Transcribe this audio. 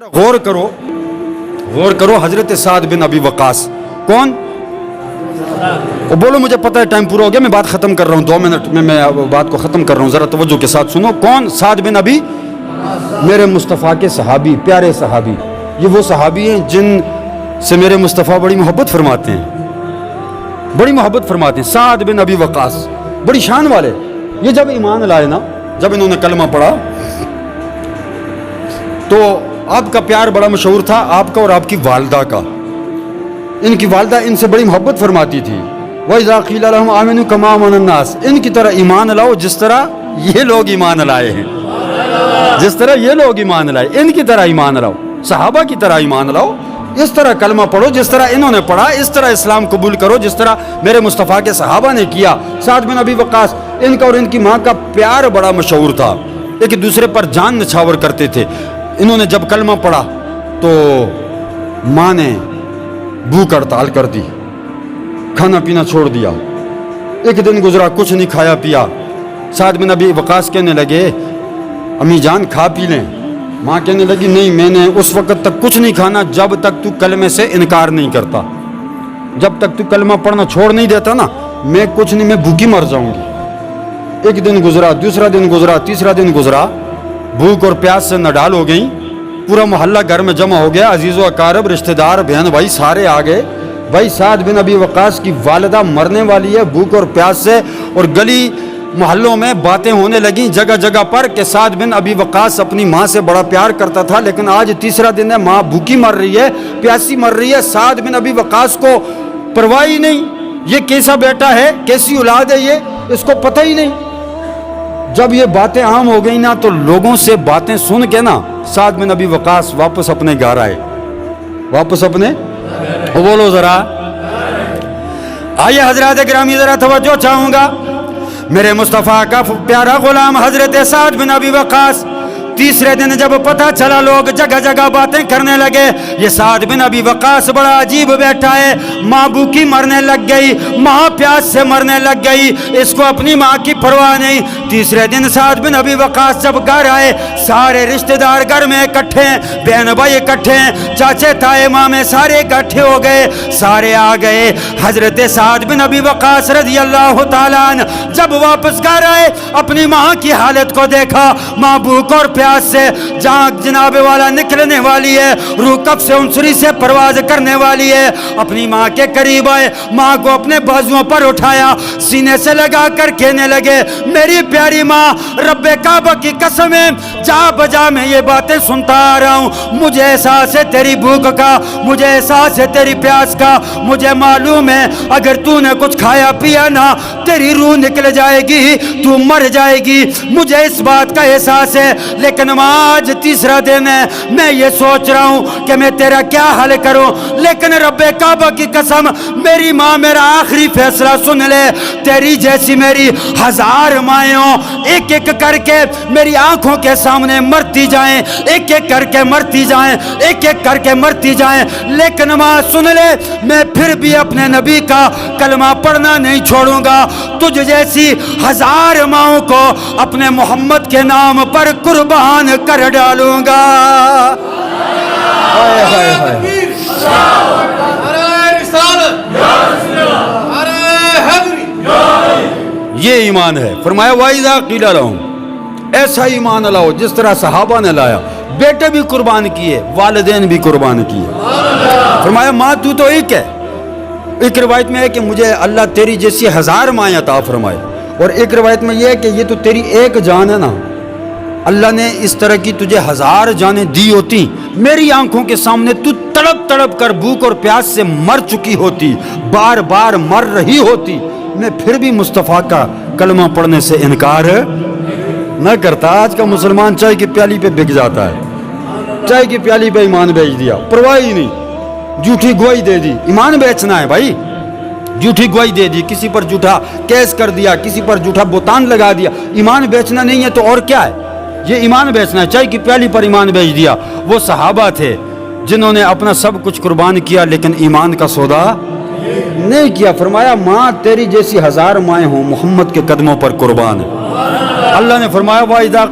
غور کرو حضرت سعد بن ابی وقاص کون؟ اور بولو مجھے پتہ ہے ٹائم پورا ہو گیا، میں بات ختم کر رہا ہوں، 2 منٹ میں بات کو ختم کر رہا ہوں، ذرا توجہ کے ساتھ سنو۔ کون؟ سعد بن ابی، میرے مصطفیٰ کے صحابی، پیارے صحابی۔ یہ وہ صحابی ہیں جن سے میرے مصطفیٰ بڑی محبت فرماتے ہیں، بڑی محبت فرماتے ہیں۔ سعد بن ابی وقاص بڑی شان والے۔ یہ جب ایمان لائے نا، جب انہوں نے کلمہ پڑھا تو آپ کا پیار بڑا مشہور تھا، آپ کا اور آپ کی والدہ کا۔ ان کی والدہ ان سے بڑی محبت فرماتی تھی۔ وَإِذَا قِيلَ لَهُمْ آمِنُوا كَمَا آمَنَ النَّاسُ، ان کی طرح ایمان لاؤ جس طرح یہ لوگ ایمان لائے ہیں، جس طرح یہ لوگ ایمان لائے، ان کی طرح ایمان لاؤ، صحابہ کی طرح ایمان لاؤ، اس طرح کلمہ پڑھو جس طرح انہوں نے پڑھا، اس طرح اسلام قبول کرو جس طرح میرے مصطفیٰ کے صحابہ نے کیا۔ سعد بن ابی وقاص، ان کا اور ان کی ماں کا پیار بڑا مشہور تھا، ایک دوسرے پر جان نچھاور کرتے تھے۔ انہوں نے جب کلمہ پڑھا تو ماں نے بھوک ہڑتال کر دی، کھانا پینا چھوڑ دیا۔ ایک دن گزرا، کچھ نہیں کھایا پیا۔ سعد بن ابی وقاص کہنے لگے امی جان کھا پی لیں۔ ماں کہنے لگی نہیں، میں نے اس وقت تک کچھ نہیں کھانا جب تک تو کلمے سے انکار نہیں کرتا، جب تک تو کلمہ پڑھنا چھوڑ نہیں دیتا نا، میں کچھ نہیں، میں بھوکی مر جاؤں گی۔ ایک دن گزرا، دوسرا دن گزرا، تیسرا دن گزرا، بھوک اور پیاس سے نڈال ہو گئیں۔ پورا محلہ گھر میں جمع ہو گیا، عزیز و اقارب، رشتہ دار، بہن بھائی سارے آ گئے۔ بھائی سعد بن ابی وقاص کی والدہ مرنے والی ہے بھوک اور پیاس سے، اور گلی محلوں میں باتیں ہونے لگیں جگہ جگہ پر کہ سعد بن ابی وقاص اپنی ماں سے بڑا پیار کرتا تھا، لیکن آج تیسرا دن ہے، ماں بھوکی مر رہی ہے، پیاسی مر رہی ہے، سعد بن ابی وقاص کو پرواہ ہی نہیں، یہ کیسا بیٹا ہے، کیسی اولاد ہے، یہ اس کو پتہ ہی نہیں۔ جب یہ باتیں عام ہو گئی نا تو لوگوں سے باتیں سن کے نا سعد بن ابی وقاص واپس اپنے گھر آئے، واپس اپنے، بولو ذرا، آئیے حضرات گرامی ذرا توجہ چاہوں گا۔ میرے مصطفیٰ کا پیارا غلام حضرت سعد بن ابی وقاص، تیسرے دن جب پتہ چلا لوگ جگہ جگہ باتیں کرنے لگے یہ سعد بن ابی وقاص بڑا عجیب بیٹا ہے، ماں بھوکی مرنے لگ گئی، ماں پیاس سے مرنے لگ گئی، اس کو اپنی ماں کی پرواہ نہیں۔ تیسرے دن سعد بن ابی وقاص جب گھر آئے، سارے رشتہ دار گھر میں اکٹھے ہیں، بہن بھائی اکٹھے ہیں، چاچے تائے مامے سارے اکٹھے ہو گئے، سارے آ گئے۔ حضرت سعد بن ابی وقاص رضی اللہ تعالیٰ عنہ جب واپس گھر آئے، اپنی ماں کی حالت کو دیکھا، ماں بھوک اور پیاس سے جان جناب والا نکلنے والی ہے، روح کف سے انسری سے پرواز کرنے والی ہے۔ اپنی ماں کے قریب آئے، ماں کو اپنے بازوؤں پر اٹھایا، سینے سے لگا کر کہنے لگے میری پیاری ماں، رب کعبہ کی قسم ہے، جا بجا میں یہ باتیں سنتا آ رہا ہوں، مجھے احساس ہے تیری بھوک کا، مجھے احساس ہے تیری پیاس کا، مجھے معلوم ہے اگر تو نے کچھ کھایا پیا نا تیری روح نکل جائے گی، تو مر جائے گی، مجھے اس بات کا احساس ہے، لیکن آج تیسرا دن ہے، میں یہ سوچ رہا ہوں کہ میں تیرا کیا حل کروں، لیکن رب کعبہ کی قسم میری ماں میرا آخری فیصلہ سن لے، تیری جیسی میری 1000 مائیں ہوں، ایک ایک کر کے میری آنکھوں کے سامنے مرتی جائیں، ایک ایک کر کے مرتی جائیں، ایک ایک کر کے مرتی جائیں، لیکن ماں سن لے، میں پھر بھی اپنے نبی کا کلمہ پڑھنا نہیں چھوڑوں گا، تجھ جیسی 1000 ماؤں کو اپنے محمد کے نام پر قربان کر ڈالوں گا۔ یہ ایمان ہے۔ فرمایا وَإِذَا قِيلَ لَهُمْ، ایسا ایمان لاؤ جس طرح صحابہ نے لایا، بیٹے بھی قربان کیے، والدین بھی قربان کیے۔ فرمایا ماں تو ایک ہے۔ ایک روایت میں ہے کہ مجھے اللہ تیری جیسی 1000 مائیں عطا فرمائے، اور ایک روایت میں یہ ہے کہ یہ تو تیری ایک جان ہے نا، اللہ نے اس طرح کی تجھے 1000 جانیں دی ہوتی، میری آنکھوں کے سامنے تو تڑپ تڑپ کر بھوک اور پیاس سے مر چکی ہوتی، بار بار مر رہی ہوتی، میں پھر بھی مصطفیٰ کا کلمہ پڑھنے سے انکار نہ کرتا۔ آج کا مسلمان چائے کی پیالی پہ بک جاتا ہے، چائے کی پیالی پہ ایمان بیچ دیا، پرواہ ہی نہیں، جھوٹی گواہی دے دی۔ ایمان بیچنا ہے بھائی، جھوٹی گواہی دے دی، کسی پر جھوٹا کیس کر دیا، کسی پر جھوٹا بہتان لگا دیا، ایمان بیچنا نہیں ہے تو اور کیا ہے؟ یہ ایمان بیچنا ہے، چائے کی پیالی پر ایمان بیچ دیا۔ وہ صحابہ تھے جنہوں نے اپنا سب کچھ قربان کیا لیکن ایمان کا سودا نہیں کیا۔ فرمایا ماں تیری جیسی 1000 مائیں ہوں محمد کے قدموں پر قربان ہے۔ اللہ نے فرمایا وَإِذَا